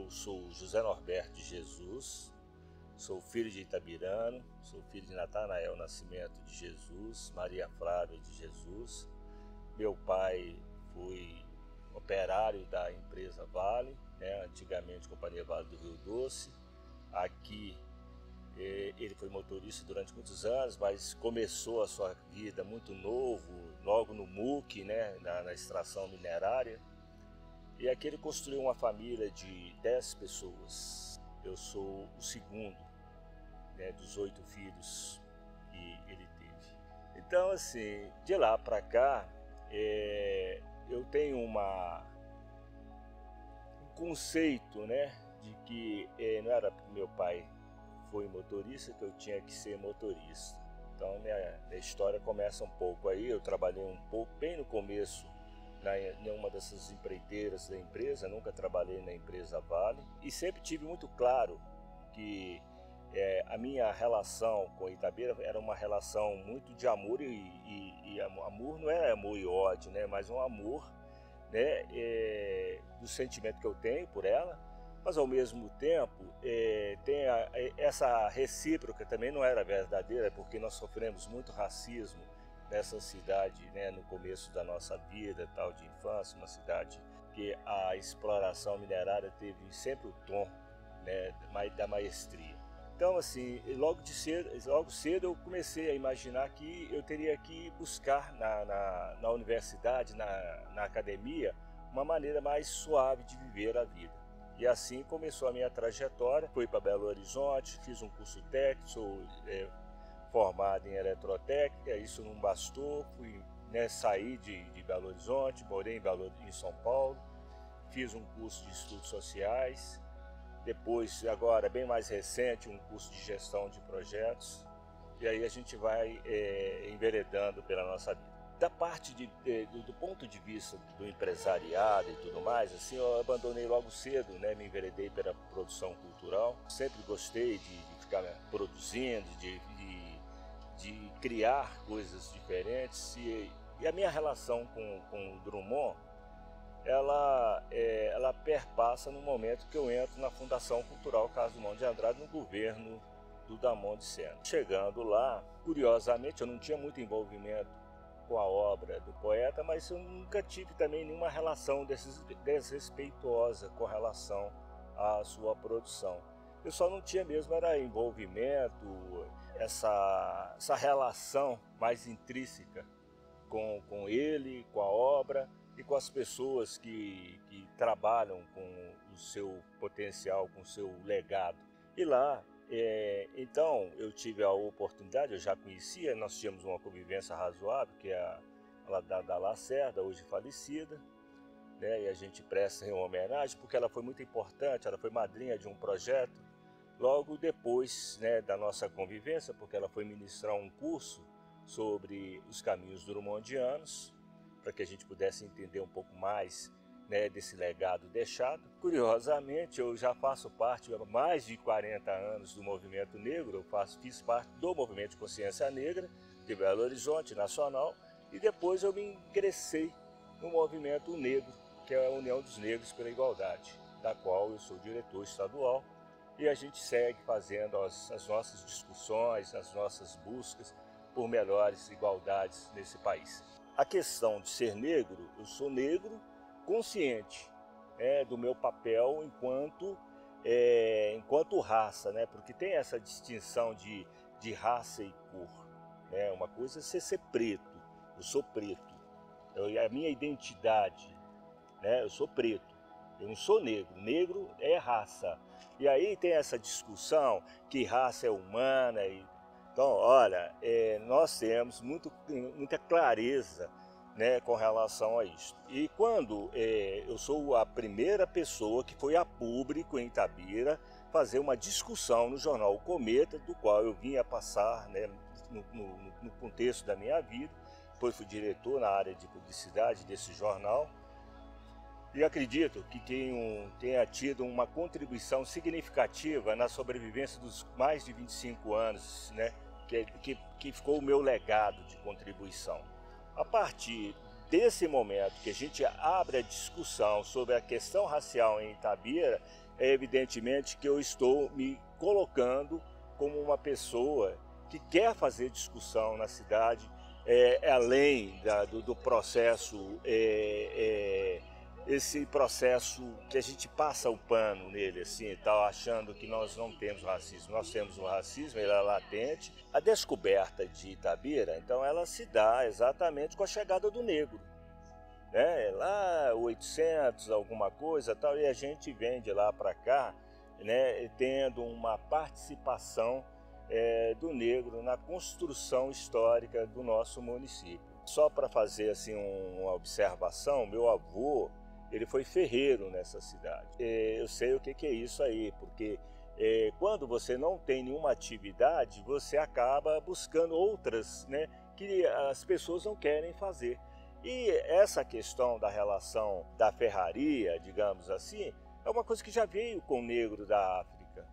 Eu sou José Norberto de Jesus, sou filho de Itabirano, sou filho de Natanael Nascimento de Jesus, Maria Flávia de Jesus. Meu pai foi operário da empresa Vale, antigamente Companhia Vale do Rio Doce. Aqui ele foi motorista durante muitos anos, mas começou a sua vida muito novo, logo no MUC, na extração minerária. E aqui ele construiu uma família de 10 pessoas. Eu sou o segundo dos 8 filhos que ele teve. Então, assim, de lá para cá, eu tenho um conceito, de que não era porque meu pai foi motorista que eu tinha que ser motorista. Então, minha história começa um pouco aí. Eu trabalhei um pouco, bem no começo, em uma dessas empreiteiras da empresa. Nunca trabalhei na empresa Vale e sempre tive muito claro que a minha relação com Itabira era uma relação muito de amor e amor não é amor e ódio, mas um amor do sentimento que eu tenho por ela, mas ao mesmo tempo tem essa recíproca também não era verdadeira, porque nós sofremos muito racismo nessa cidade, no começo da nossa vida, tal, de infância, uma cidade que a exploração minerária teve sempre o tom da maestria. Então, assim, logo cedo eu comecei a imaginar que eu teria que buscar na universidade, na academia, uma maneira mais suave de viver a vida. E assim começou a minha trajetória. Fui para Belo Horizonte, fiz um curso técnico, sou formado em eletrotécnica. Isso não bastou, saí de Belo Horizonte, morei em São Paulo, fiz um curso de estudos sociais. Depois, agora bem mais recente, um curso de gestão de projetos. E aí a gente vai enveredando pela nossa vida. Da parte do ponto de vista do empresariado e tudo mais, assim, eu abandonei logo cedo, me enveredei pela produção cultural. Sempre gostei de ficar produzindo, de criar coisas diferentes. E a minha relação com o Drummond, ela perpassa no momento que eu entro na Fundação Cultural Carlos Drummond de Andrade, no governo do Damon de Sena. Chegando lá, curiosamente, eu não tinha muito envolvimento com a obra do poeta, mas eu nunca tive também nenhuma relação desrespeitosa com relação à sua produção. Eu só não tinha mesmo era envolvimento, essa relação mais intrínseca com ele, com a obra e com as pessoas que trabalham com o seu potencial, com o seu legado. E lá, então, eu tive a oportunidade, eu já conhecia, nós tínhamos uma convivência razoável, que é a da Lacerda, hoje falecida, e a gente presta uma homenagem, porque ela foi muito importante, ela foi madrinha de um projeto, logo depois da nossa convivência, porque ela foi ministrar um curso sobre os caminhos drummondianos, para que a gente pudesse entender um pouco mais desse legado deixado. Curiosamente, eu já faço parte há mais de 40 anos do movimento negro, fiz parte do movimento de consciência negra de Belo Horizonte Nacional, e depois eu me ingressei no movimento negro, que é a União dos Negros pela Igualdade, da qual eu sou diretor estadual, e a gente segue fazendo as nossas discussões, as nossas buscas por melhores igualdades nesse país. A questão de ser negro, eu sou negro consciente do meu papel enquanto raça, porque tem essa distinção de raça e cor. Uma coisa é você ser preto, eu sou preto, a minha identidade, eu sou preto, eu não sou negro, negro é raça. E aí tem essa discussão que raça é humana. Então, olha, nós temos muita clareza com relação a isso. E quando eu sou a primeira pessoa que foi a público em Itabira fazer uma discussão no jornal O Cometa, do qual eu vim a passar no contexto da minha vida, depois fui diretor na área de publicidade desse jornal, e acredito que tenha tido uma contribuição significativa na sobrevivência dos mais de 25 anos, que ficou o meu legado de contribuição. A partir desse momento que a gente abre a discussão sobre a questão racial em Itabira, é evidentemente que eu estou me colocando como uma pessoa que quer fazer discussão na cidade, além do processo, esse processo que a gente passa o pano nele, assim, tá, achando que nós não temos racismo. Nós temos o racismo, ele é latente. A descoberta de Itabira, então, ela se dá exatamente com a chegada do negro, né? Lá 800, alguma coisa, tal, e a gente vem de lá para cá, né, tendo uma participação do negro na construção histórica do nosso município. Só para fazer assim uma observação, meu avô, ele foi ferreiro nessa cidade. Eu sei o que é isso aí, porque quando você não tem nenhuma atividade, você acaba buscando outras, né, que as pessoas não querem fazer. E essa questão da relação da ferraria, digamos assim, é uma coisa que já veio com o negro da África,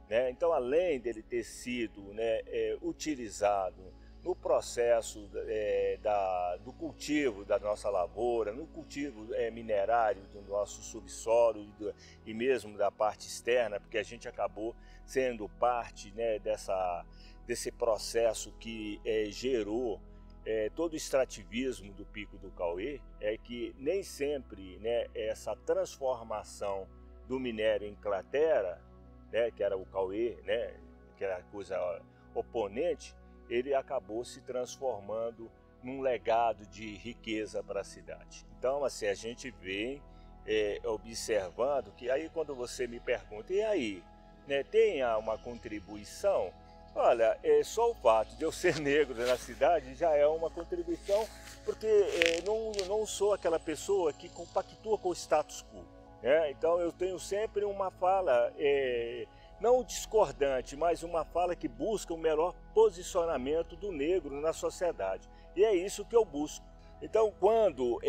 né? Então, além dele ter sido, né, utilizado no processo do cultivo da nossa lavoura, no cultivo minerário do nosso subsolo e mesmo da parte externa, porque a gente acabou sendo parte, né, desse processo que gerou todo o extrativismo do Pico do Cauê, é que nem sempre, né, essa transformação do minério em cratera, né, que era o Cauê, né, que era a coisa oponente, ele acabou se transformando num legado de riqueza para a cidade. Então, assim, a gente vem observando que aí quando você me pergunta, e aí, né, tem uma contribuição? Olha, só o fato de eu ser negro na cidade já é uma contribuição, porque não sou aquela pessoa que compactua com o status quo. Então eu tenho sempre uma fala, não discordante, mas uma fala que busca o melhor posicionamento do negro na sociedade. E é isso que eu busco. Então quando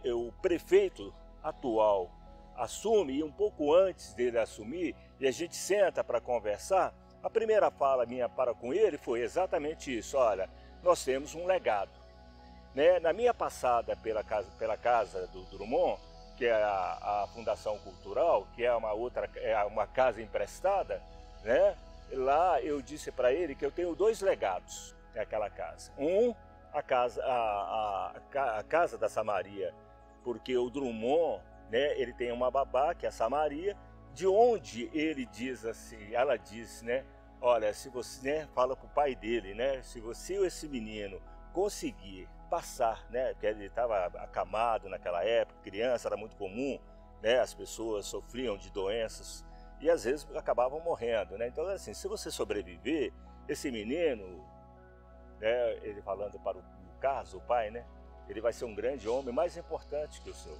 o prefeito atual assume, e um pouco antes dele assumir, e a gente senta para conversar, a primeira fala minha para com ele foi exatamente isso: olha, nós temos um legado, né? Na minha passada pela casa do Drummond, que é a Fundação Cultural, que é uma casa emprestada, né? Lá eu disse para ele que eu tenho 2 legados naquela casa. A casa da Samaria, porque o Drummond, né, ele tem uma babá, que é a Samaria, de onde ele diz assim, ela diz, né, olha, se você, né, fala para o pai dele, né, se esse menino conseguir passar, né, porque ele estava acamado naquela época, criança, era muito comum, né, as pessoas sofriam de doenças e às vezes acabavam morrendo, né, então assim, se você sobreviver, esse menino, né, ele falando para o Carlos, o pai, né, ele vai ser um grande homem, mais importante que o senhor.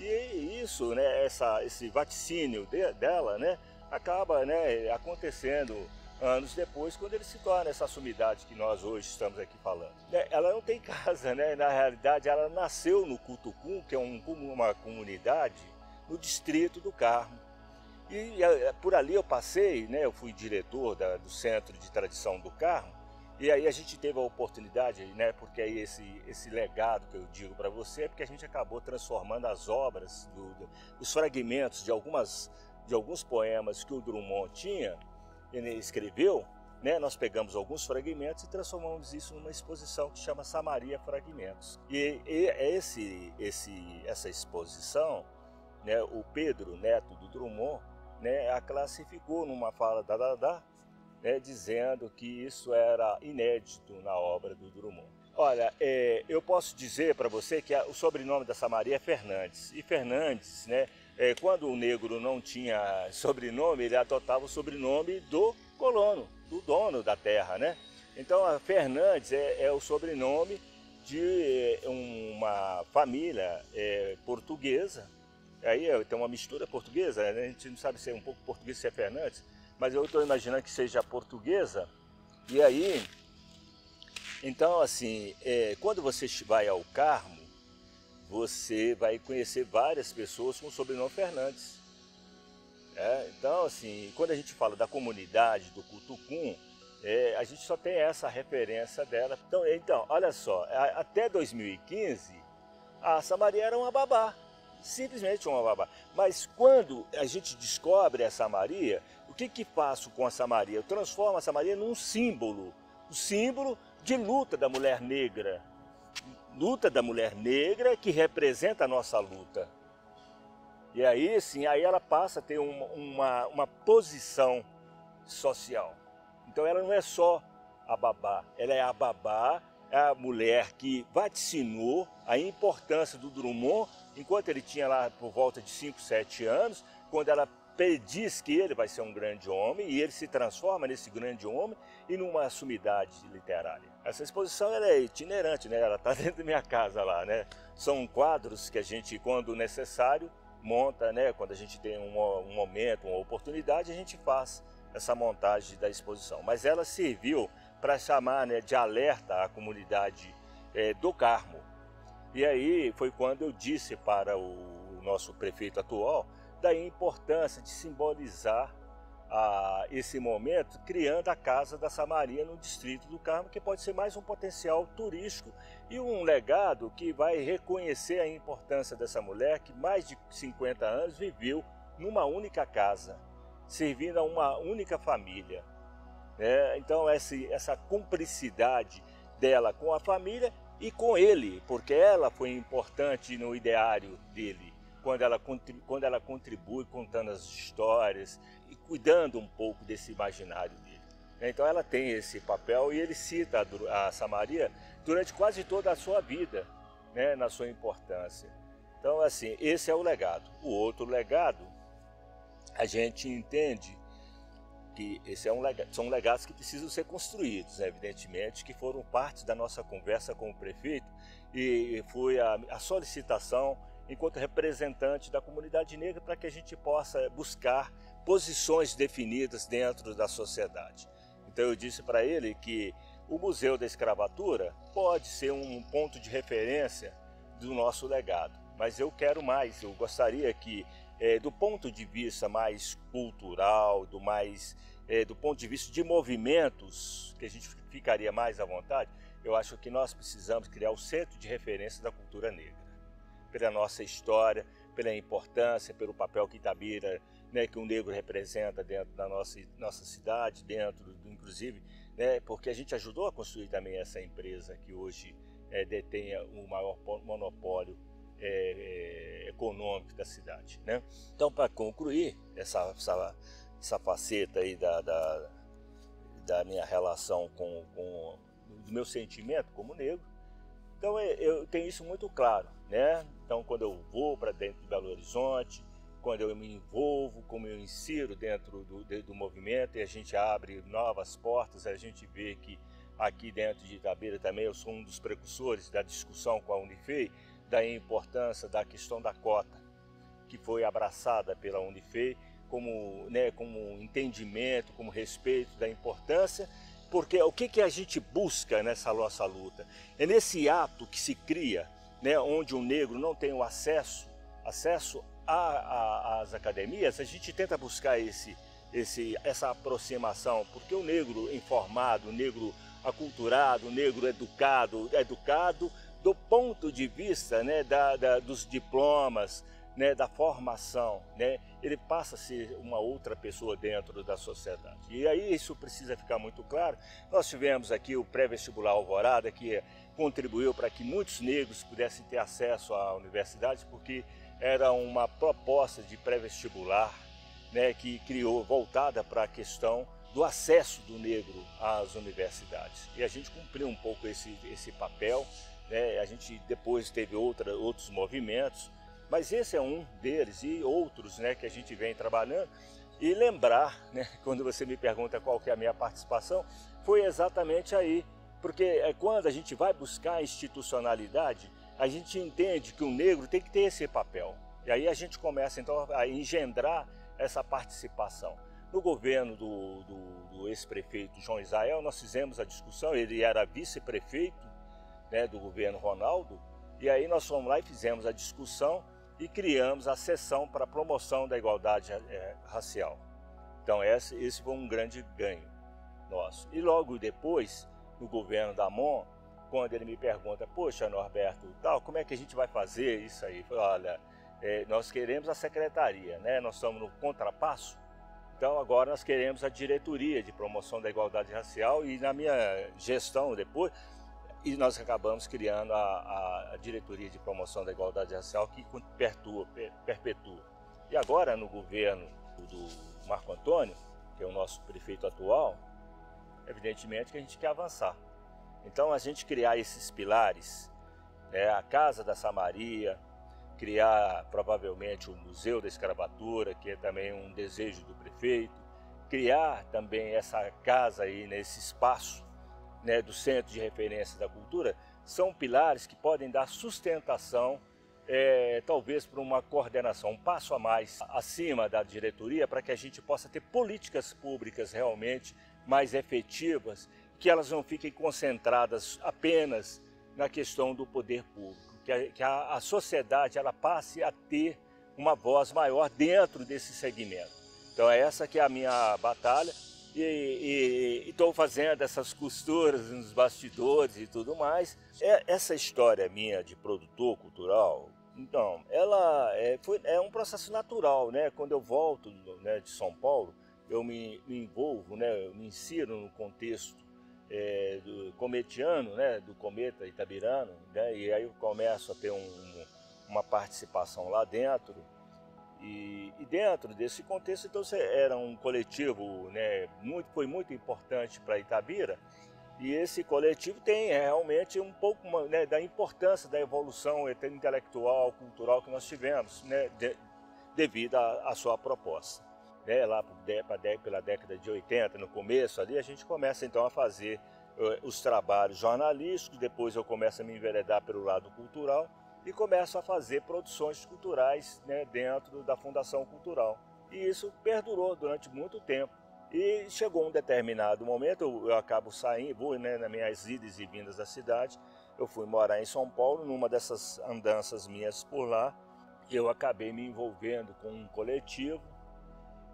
E isso, né, esse vaticínio dela, né, acaba, né, acontecendo anos depois, quando ele se torna essa sumidade que nós hoje estamos aqui falando. Ela não tem casa, né? Na realidade, ela nasceu no Cutucum, que é uma comunidade no distrito do Carmo. E por ali eu passei, né? Eu fui diretor do Centro de Tradição do Carmo, e aí a gente teve a oportunidade, né? Porque aí esse legado que eu digo para você é porque a gente acabou transformando as obras, os fragmentos de alguns poemas que o Drummond tinha, ele escreveu, né? Nós pegamos alguns fragmentos e transformamos isso numa exposição que chama Samaria Fragmentos. E essa exposição, né, o Pedro, neto do Drummond, né, a classificou numa fala né, dizendo que isso era inédito na obra do Drummond. Olha, eu posso dizer para você que o sobrenome da Samaria é Fernandes. E Fernandes, né, quando o negro não tinha sobrenome, ele adotava o sobrenome do colono, do dono da terra, né? Então, a Fernandes é o sobrenome de uma família portuguesa. Aí tem uma mistura portuguesa, né? A gente não sabe se é um pouco português, se é Fernandes, mas eu estou imaginando que seja portuguesa. E aí, então, assim, quando você vai ao Carmo, você vai conhecer várias pessoas com o sobrenome Fernandes. Então, assim, quando a gente fala da comunidade do Cutucum, a gente só tem essa referência dela. Então olha só, até 2015, a Samaria era uma babá. simplesmente uma babá. Mas quando a gente descobre essa Maria, o que faço com essa Maria? Eu transformo essa Maria num símbolo, o símbolo de luta da mulher negra. Luta da mulher negra que representa a nossa luta. E aí, sim, aí ela passa a ter uma posição social. Então ela não é só a babá, ela é a babá, é a mulher que vaticinou a importância do Drummond, enquanto ele tinha lá por volta de 5, 7 anos, quando ela diz que ele vai ser um grande homem, e ele se transforma nesse grande homem e numa sumidade literária. Essa exposição ela é itinerante, né? Ela está dentro da minha casa lá, né? São quadros que a gente, quando necessário, monta, né? Quando a gente tem um momento, uma oportunidade, a gente faz essa montagem da exposição. Mas ela serviu para chamar, né, de alerta a comunidade do Carmo. E aí foi quando eu disse para o nosso prefeito atual da importância de simbolizar esse momento, criando a Casa da Samaria no Distrito do Carmo, que pode ser mais um potencial turístico e um legado que vai reconhecer a importância dessa mulher que mais de 50 anos viveu numa única casa, servindo a uma única família. Então essa cumplicidade dela com a família e com ele, porque ela foi importante no ideário dele, quando ela contribui contando as histórias e cuidando um pouco desse imaginário dele. Então ela tem esse papel e ele cita a Samaria durante quase toda a sua vida, né, na sua importância. Então assim, esse é o legado. O outro legado, a gente entende que são legados que precisam ser construídos, né, evidentemente, que foram parte da nossa conversa com o prefeito e foi a solicitação enquanto representante da comunidade negra para que a gente possa buscar posições definidas dentro da sociedade. Então eu disse para ele que o Museu da Escravatura pode ser um ponto de referência do nosso legado, mas eu quero mais, eu gostaria que do ponto de vista mais cultural, do ponto de vista de movimentos, que a gente ficaria mais à vontade, eu acho que nós precisamos criar o centro de referência da cultura negra, pela nossa história, pela importância, pelo papel que Itabira, né, que o negro representa dentro da nossa cidade, inclusive, né, porque a gente ajudou a construir também essa empresa que hoje detém o maior monopólio econômico da cidade, né? Então, para concluir essa faceta aí da minha relação do meu sentimento como negro, então eu tenho isso muito claro, né? Então, quando eu vou para dentro de Belo Horizonte, quando eu me envolvo, como eu insiro dentro do movimento e a gente abre novas portas, a gente vê que aqui dentro de Itabira também eu sou um dos precursores da discussão com a Unifei, da importância da questão da cota, que foi abraçada pela Unifei como entendimento, como respeito da importância, porque o que a gente busca nessa nossa luta? É nesse ato que se cria, né, onde o negro não tem o acesso às academias, a gente tenta buscar essa aproximação, porque o negro informado, o negro aculturado, o negro educado do ponto de vista, né, dos diplomas, né, da formação, né, ele passa a ser uma outra pessoa dentro da sociedade. E aí isso precisa ficar muito claro. Nós tivemos aqui o pré-vestibular Alvorada, que contribuiu para que muitos negros pudessem ter acesso à universidade, porque era uma proposta de pré-vestibular, né, que criou, voltada para a questão do acesso do negro às universidades. E a gente cumpriu um pouco esse papel, né? A gente depois teve outros movimentos, mas esse é um deles e outros, né, que a gente vem trabalhando. E lembrar, né, quando você me pergunta qual que é a minha participação, foi exatamente aí, porque quando a gente vai buscar a institucionalidade, a gente entende que o negro tem que ter esse papel. E aí a gente começa então a engendrar essa participação. No governo do ex-prefeito João Israel, nós fizemos a discussão, ele era vice-prefeito, né, do governo Ronaldo, e aí nós fomos lá e fizemos a discussão e criamos a seção para a promoção da igualdade racial. Então esse foi um grande ganho nosso. E logo depois, no governo da AMON, quando ele me pergunta, poxa, Norberto, como é que a gente vai fazer isso aí? Eu falei, olha, nós queremos a secretaria, né? Nós estamos no contrapasso, então agora nós queremos a diretoria de promoção da igualdade racial e na minha gestão depois, e nós acabamos criando a diretoria de promoção da igualdade racial que perpetua. E agora no governo do Marco Antônio, que é o nosso prefeito atual, evidentemente que a gente quer avançar. Então a gente criar esses pilares, né, a Casa da Samaria, criar provavelmente o Museu da Escravatura, que é também um desejo do prefeito, criar também essa casa aí nesse espaço, né, do Centro de Referência da Cultura, são pilares que podem dar sustentação, talvez para uma coordenação, um passo a mais acima da diretoria, para que a gente possa ter políticas públicas realmente mais efetivas, que elas não fiquem concentradas apenas na questão do poder público, que a sociedade ela passe a ter uma voz maior dentro desse segmento. Então essa que é a minha batalha e estou fazendo essas costuras nos bastidores e tudo mais. Essa história minha de produtor cultural, então, ela é um processo natural, né? Quando eu volto, né, de São Paulo, eu me envolvo, né, eu me insiro no contexto do cometiano, né, do Cometa Itabirano, né, e aí eu começo a ter uma participação lá dentro, e dentro desse contexto, então, era um coletivo, né, foi muito importante para Itabira, e esse coletivo tem realmente um pouco, né, da importância da evolução intelectual, cultural que nós tivemos, né, devido à sua proposta. Lá pela década de 80, no começo ali, a gente começa então a fazer os trabalhos jornalísticos, depois eu começo a me enveredar pelo lado cultural e começo a fazer produções culturais, né, dentro da Fundação Cultural. E isso perdurou durante muito tempo. E chegou um determinado momento, eu acabo saindo, vou, né, nas minhas idas e vindas da cidade, eu fui morar em São Paulo, numa dessas andanças minhas por lá, eu acabei me envolvendo com um coletivo.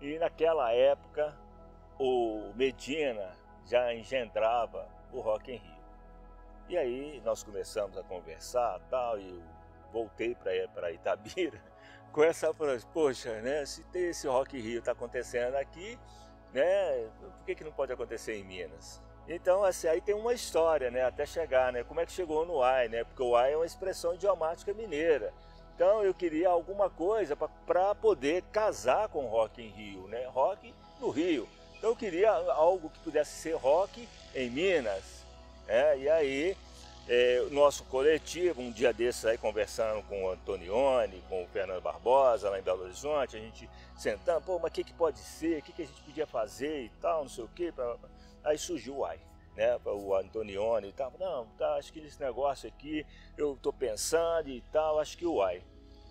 E naquela época, o Medina já engendrava o Rock in Rio. E aí nós começamos a conversar tal, e eu voltei para Itabira com essa frase, poxa, né, se tem esse Rock in Rio está acontecendo aqui, né, por que não pode acontecer em Minas? Então, assim, aí tem uma história, né, até chegar, né, como é que chegou no Uai, né, porque o Uai é uma expressão idiomática mineira. Então eu queria alguma coisa para poder casar com Rock in Rio, né? Rock no Rio. Então eu queria algo que pudesse ser rock em Minas. E aí o nosso coletivo, um dia desses aí conversando com o Antonioni, com o Fernando Barbosa lá em Belo Horizonte, a gente sentando, pô, mas o que pode ser, o que a gente podia fazer e tal, não sei o quê. Aí surgiu o Uai. Né, o Antonioni e tal, não, tá, acho que esse negócio aqui, eu estou pensando e tal, acho que o Uai.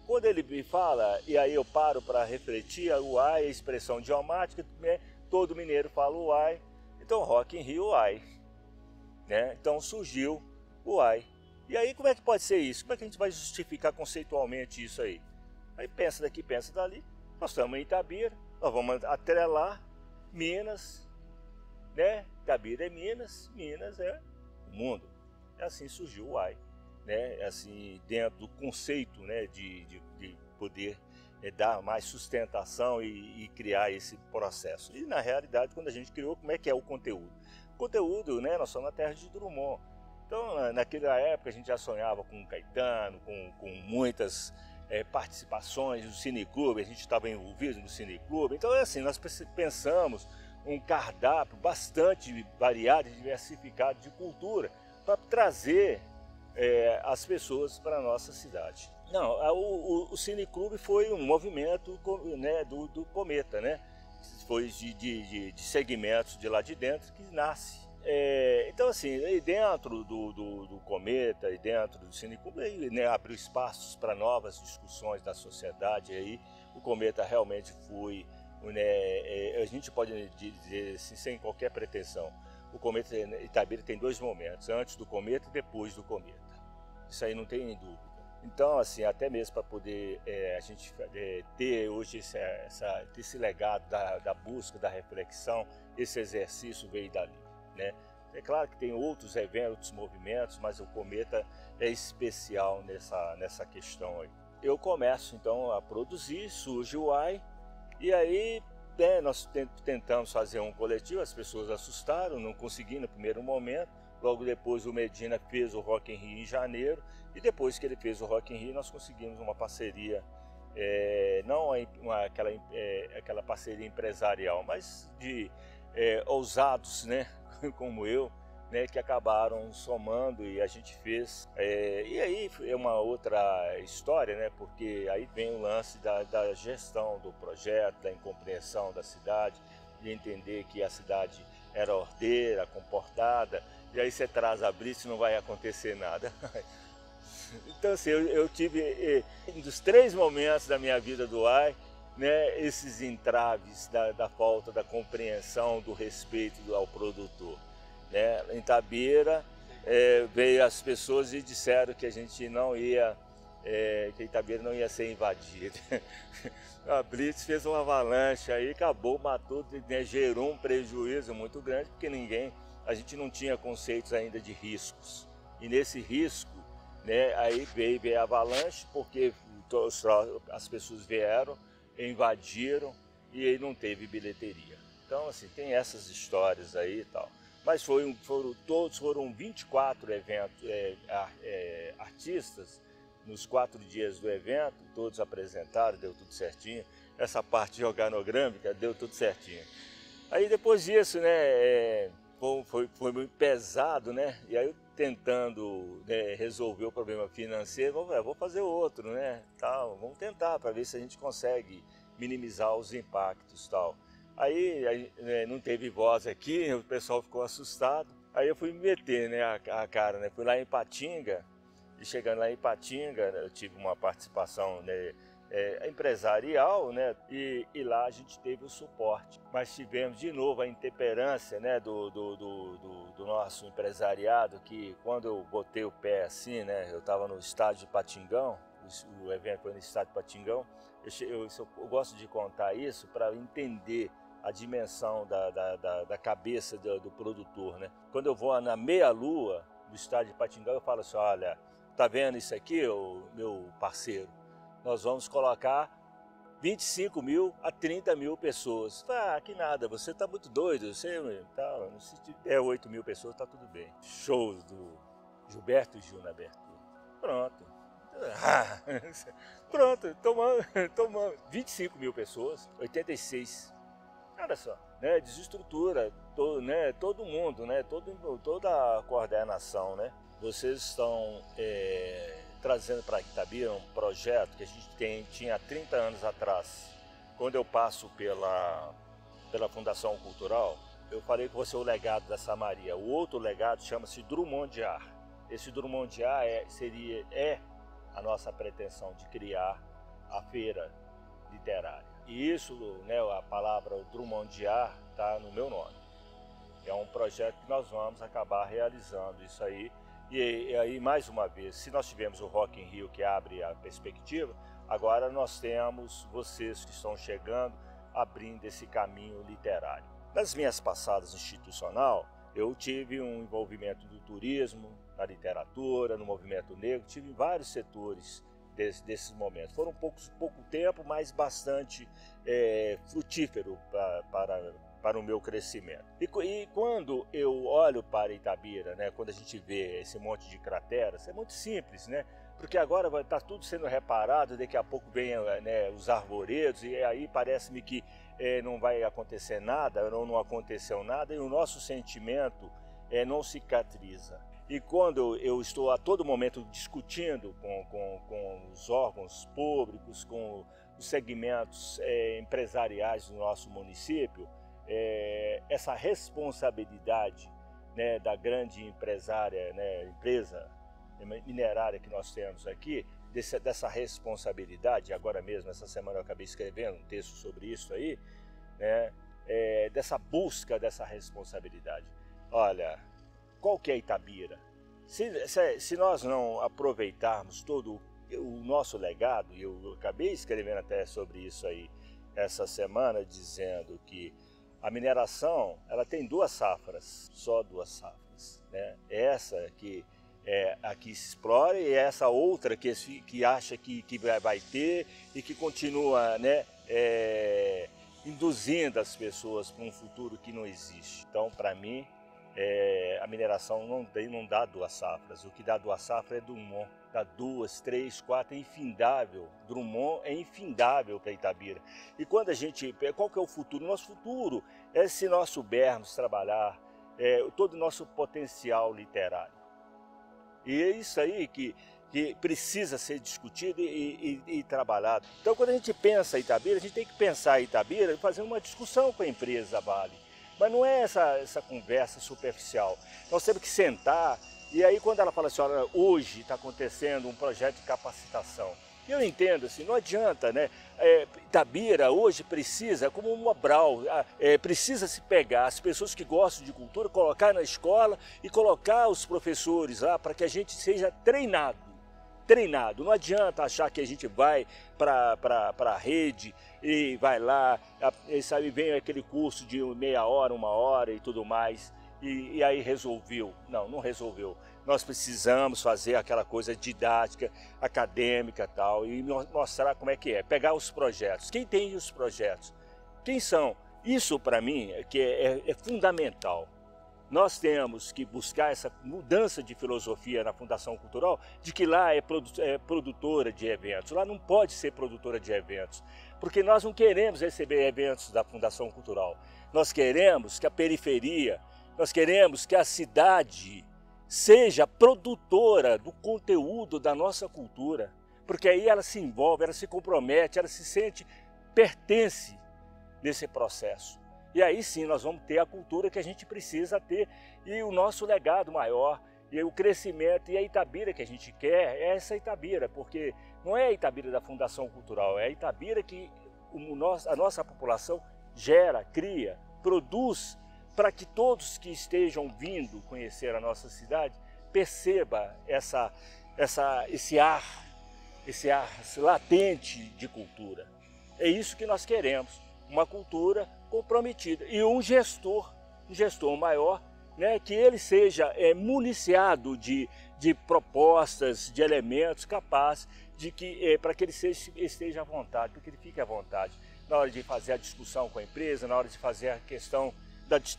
Quando ele me fala, e aí eu paro para refletir, o Uai é expressão idiomática, né, todo mineiro fala o Uai, então Rock in Rio Uai. Né? Então surgiu o Uai. E aí como é que pode ser isso? Como é que a gente vai justificar conceitualmente isso aí? Aí pensa daqui, pensa dali, nós estamos em Itabira, nós vamos atrelar Minas, né? Itabira é Minas, Minas é o mundo. E assim surgiu o Uai, né? Assim, dentro do conceito, né, de poder dar mais sustentação e criar esse processo. E na realidade, quando a gente criou, como é que é o conteúdo? O conteúdo, né, nós somos na terra de Drummond. Então, naquela época, a gente já sonhava com Caetano, com muitas participações do Cineclube, a gente estava envolvido no Cineclube. Então, é assim, nós pensamos um cardápio bastante variado e diversificado de cultura para trazer as pessoas para a nossa cidade. Não, o Cineclube foi um movimento, né, do Cometa, né? Foi de segmentos de lá de dentro que nasce. Então, assim, dentro do Cometa e dentro do Cineclube, né, abriu espaços para novas discussões da sociedade. Aí o Cometa realmente foi, né, a gente pode dizer assim, sem qualquer pretensão, o Cometa Itabira tem dois momentos, antes do Cometa e depois do Cometa. Isso aí não tem dúvida. Então, assim, até mesmo para poder a gente ter hoje esse legado da busca, da reflexão, esse exercício veio dali, né? É claro que tem outros eventos, outros movimentos, mas o Cometa é especial nessa questão aí. eu começo então a produzir, surge o AI, e aí nós tentamos fazer um coletivo, as pessoas assustaram, não consegui no primeiro momento. Logo depois o Medina fez o Rock in Rio em janeiro, e depois que ele fez o Rock in Rio nós conseguimos uma parceria, não aquela parceria empresarial, mas de ousados, né, como eu, né, que acabaram somando, e a gente fez. E aí é uma outra história, né, porque aí vem o lance da gestão do projeto, da incompreensão da cidade, de entender que a cidade era ordeira, comportada, e aí você traz a blitz e não vai acontecer nada. Então assim, eu tive um dos 3 momentos da minha vida do AI, né, esses entraves da falta da compreensão, do respeito ao produtor. Né? Em Itabira, veio as pessoas e disseram que a gente não ia, que Itabira não ia ser invadida. A blitz fez uma avalanche aí, acabou, matou, né, gerou um prejuízo muito grande, porque a gente não tinha conceitos ainda de riscos. E nesse risco, né, aí veio a avalanche, porque as pessoas vieram, invadiram, e aí não teve bilheteria. Então, assim, tem essas histórias aí e tal. Mas foram 24 eventos, artistas, nos 4 dias do evento, todos apresentaram, deu tudo certinho. Essa parte de organogrâmica deu tudo certinho. Aí depois disso, né, foi muito pesado, né? E aí eu tentando, né, resolver o problema financeiro, vou fazer outro, né? Tal, vamos tentar para ver se a gente consegue minimizar os impactos, tal. Aí não teve voz aqui, o pessoal ficou assustado. Aí eu fui me meter, né, a cara, né? Fui lá em Ipatinga, e chegando lá em Ipatinga, eu tive uma participação, né, empresarial, né? E lá a gente teve o suporte. Mas tivemos de novo a intemperância, né, do nosso empresariado, que quando eu botei o pé assim, né, eu estava no estádio de Patingão, o evento foi no estádio de Patingão. Eu gosto de contar isso para entender a dimensão da cabeça do produtor, né? Quando eu vou na meia-lua do estádio de Patingão, eu falo assim: olha, tá vendo isso aqui, meu parceiro? Nós vamos colocar 25 mil a 30 mil pessoas. Ah, que nada, você está muito doido, se tiver 8 mil pessoas, está tudo bem. Show do Gilberto Gil na abertura. Pronto. Pronto, tomamos 25 mil pessoas, 86. Olha só, né, desestrutura, todo mundo, né, toda a coordenação, né. Vocês estão trazendo para Itabira um projeto que a gente tinha há 30 anos atrás. Quando eu passo pela Fundação Cultural, eu falei que você é o legado da Samaria. O outro legado chama-se Drummond de Art. Esse Drummond de Art é a nossa pretensão de criar a feira literária. E isso, né, a palavra Drummond de Art está no meu nome. É um projeto que nós vamos acabar realizando isso aí. E aí, mais uma vez, se nós tivemos o Rock in Rio que abre a perspectiva, agora nós temos vocês que estão chegando, abrindo esse caminho literário. Nas minhas passadas institucional, eu tive um envolvimento do turismo, na literatura, no movimento negro, tive vários setores desses momentos. Foram pouco tempo, mas bastante frutífero para o meu crescimento. E quando eu olho para Itabira, né, quando a gente vê esse monte de crateras, é muito simples, né? Porque agora vai estar tudo sendo reparado, daqui a pouco vem, né, os arvoredos, e aí parece-me que não vai acontecer nada, não aconteceu nada, e o nosso sentimento não cicatriza. E quando eu estou a todo momento discutindo com os órgãos públicos, com os segmentos empresariais do nosso município, essa responsabilidade, né, da grande empresária, né, empresa minerária que nós temos aqui, dessa responsabilidade, agora mesmo, essa semana eu acabei escrevendo um texto sobre isso aí, né, dessa busca dessa responsabilidade. Olha, qual que é Itabira? Se nós não aproveitarmos todo o nosso legado, e eu acabei escrevendo até sobre isso aí essa semana, dizendo que a mineração ela tem 2 safras, só 2 safras, né? Essa que aqui se explora, e essa outra que acha que vai ter e que continua, né, induzindo as pessoas para um futuro que não existe. Então, para mim, a mineração não dá 2 safras. O que dá 2 safras é Drummond. Dá 2, 3, 4, é infindável. Drummond é infindável para Itabira. E qual que é o futuro? Nosso futuro é se nós soubermos trabalhar todo o nosso potencial literário. E é isso aí que precisa ser discutido e trabalhado. Então, quando a gente pensa em Itabira, a gente tem que pensar em Itabira e fazer uma discussão com a empresa Vale. Mas não é essa conversa superficial. Nós temos que sentar, e aí quando ela fala assim, olha, hoje está acontecendo um projeto de capacitação. Eu entendo, assim, não adianta, né? Itabira hoje precisa, como um Mobral, precisa se pegar as pessoas que gostam de cultura, colocar na escola e colocar os professores lá para que a gente seja treinado. Não adianta achar que a gente vai para a rede e vai lá, sabe, vem aquele curso de meia hora, 1 hora e tudo mais, e aí resolveu. Não resolveu. Nós precisamos fazer aquela coisa didática, acadêmica e tal, e mostrar como é que é. Pegar os projetos. Quem tem os projetos? Quem são? Isso, para mim, é fundamental. Nós temos que buscar essa mudança de filosofia na Fundação Cultural, de que lá é produtora de eventos. Lá não pode ser produtora de eventos, porque nós não queremos receber eventos da Fundação Cultural. Nós queremos que a periferia, nós queremos que a cidade seja produtora do conteúdo da nossa cultura, porque aí ela se envolve, ela se compromete, ela se sente, pertence nesse processo. E aí sim nós vamos ter a cultura que a gente precisa ter e o nosso legado maior, e o crescimento, e a Itabira que a gente quer é essa Itabira, porque não é a Itabira da Fundação Cultural, é a Itabira que a nossa população gera, cria, produz, para que todos que estejam vindo conhecer a nossa cidade perceba esse ar latente de cultura. É isso que nós queremos, uma cultura comprometida e um gestor maior, né, que ele seja municiado de propostas, de elementos capazes de para que ele esteja à vontade, para que ele fique à vontade na hora de fazer a discussão com a empresa, na hora de fazer a questão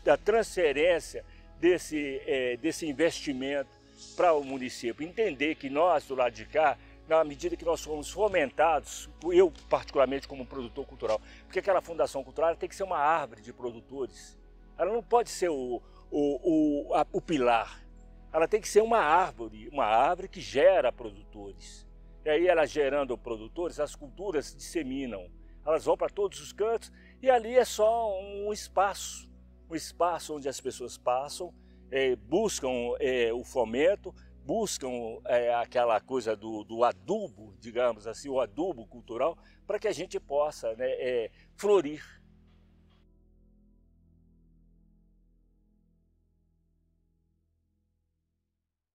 da transferência desse investimento para o município. Entender que nós, do lado de cá, na medida que nós somos fomentados, eu particularmente como produtor cultural, porque aquela Fundação Cultural tem que ser uma árvore de produtores. Ela não pode ser o pilar. Ela tem que ser uma árvore que gera produtores. E aí ela gerando produtores, as culturas disseminam. Elas vão para todos os cantos e ali é só um espaço onde as pessoas passam, buscam o fomento, buscam aquela coisa do adubo, digamos assim, o adubo cultural, para que a gente possa, né, florir.